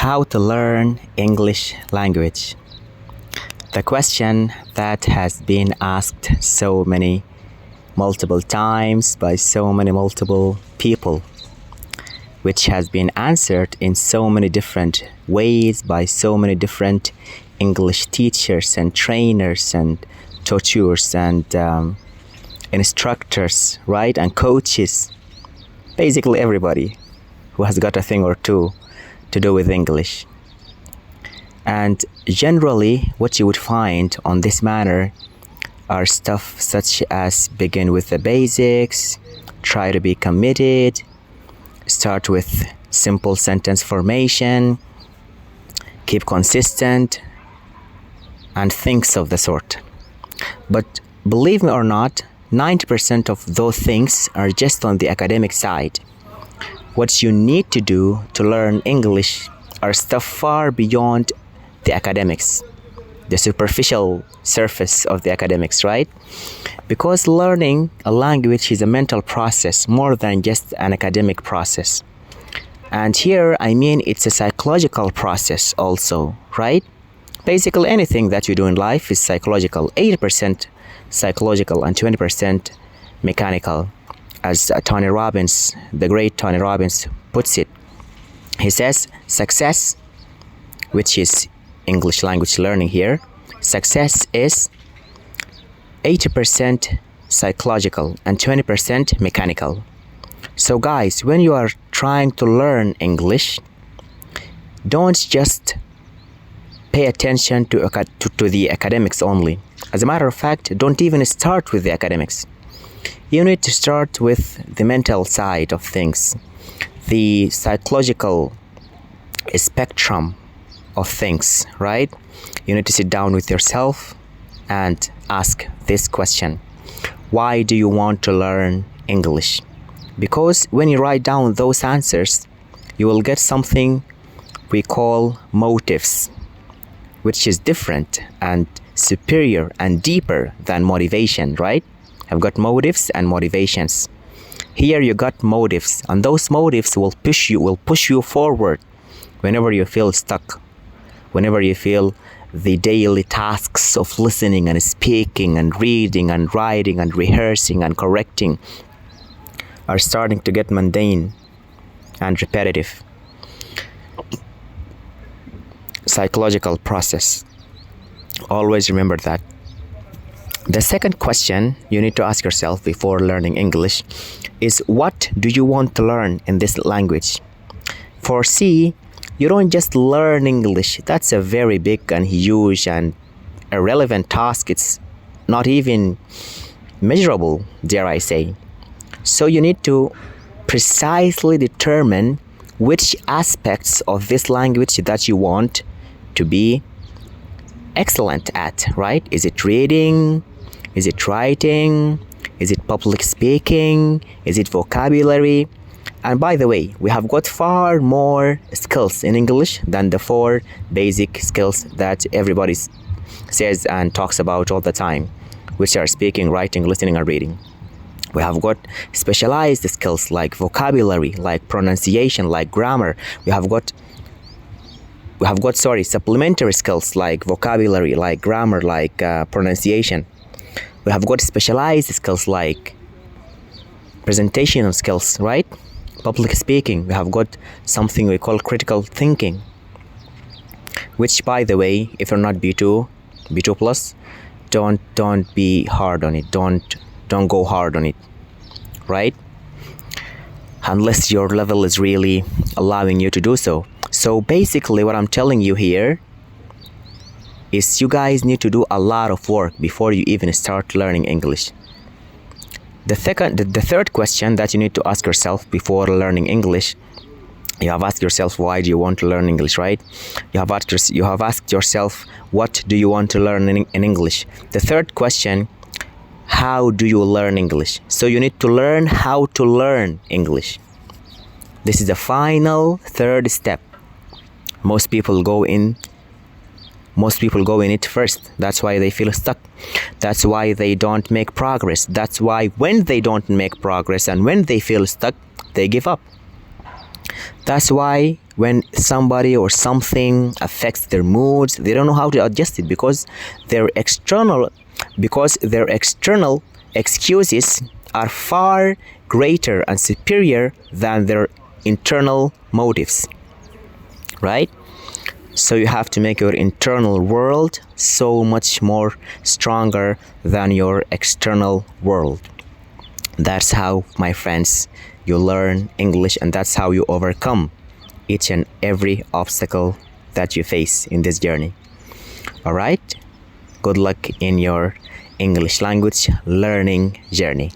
How to learn English language. The question that has been asked so many multiple times by so many multiple people, which has been answered in so many different ways by so many different English teachers and trainers and tutors and instructors, right? And coaches. Basically everybody who has got a thing or two to do with English. And generally what you would find on this matter are stuff such as begin with the basics, try to be committed, start with simple sentence formation, keep consistent, and things of the sort. But believe me or not, 90% of those things are just on the academic side. What you need to do to learn English are stuff far beyond the academics, the superficial surface of the academics, right? Because learning a language is a mental process more than just an academic process. And here, I mean, it's a psychological process also, right? Basically, anything that you do in life is psychological, 80% psychological and 20% mechanical. As Tony Robbins, the great Tony Robbins, puts it. He says, success, which is English language learning here, success is 80% psychological and 20% mechanical. So guys, when you are trying to learn English, don't just pay attention to the academics only. As a matter of fact, don't even start with the academics. You need to start with the mental side of things, the psychological spectrum of things, right? You need to sit down with yourself and ask this question. Why do you want to learn English? Because when you write down those answers, you will get something we call motives, which is different and superior and deeper than motivation, right? I've got motives and motivations. Here you got motives, and those motives will push you forward whenever you feel stuck, whenever you feel the daily tasks of listening and speaking and reading and writing and rehearsing and correcting are starting to get mundane and repetitive. Psychological process. Always remember that. The second question you need to ask yourself before learning English is, what do you want to learn in this language? For C, you don't just learn English. That's a very big and huge and irrelevant task. It's not even measurable, dare I say. So you need to precisely determine which aspects of this language that you want to be excellent at, right? Is it reading? Is it writing? Is it public speaking? Is it vocabulary? And by the way, we have got far more skills in English than the 4 basic skills that everybody says and talks about all the time, which are speaking, writing, listening, and reading. We have got specialized skills like vocabulary, like pronunciation, like grammar. We have got supplementary skills like vocabulary, like grammar, like pronunciation. We have got specialized skills like presentational skills, right? Public speaking. We have got something we call critical thinking, which, by the way, if you're not B2 plus, don't be hard on it. Don't go hard on it, right? Unless your level is really allowing you to do so. So basically what I'm telling you here is you guys need to do a lot of work before you even start learning English. The third question that you need to ask yourself before learning English, you have asked yourself, why do you want to learn English, right? You have asked yourself, what do you want to learn in English? The third question, how do you learn English? So you need to learn how to learn English. This is the final third step. Most people go in it first. That's why they feel stuck. That's why they don't make progress. That's why when they don't make progress and when they feel stuck, they give up. That's why when somebody or something affects their moods, they don't know how to adjust it their external because their external excuses are far greater and superior than their internal motives, right? So you have to make your internal world so much more stronger than your external world. That's how, my friends, you learn English, and that's how you overcome each and every obstacle that you face in this journey. All right? Good luck in your English language learning journey.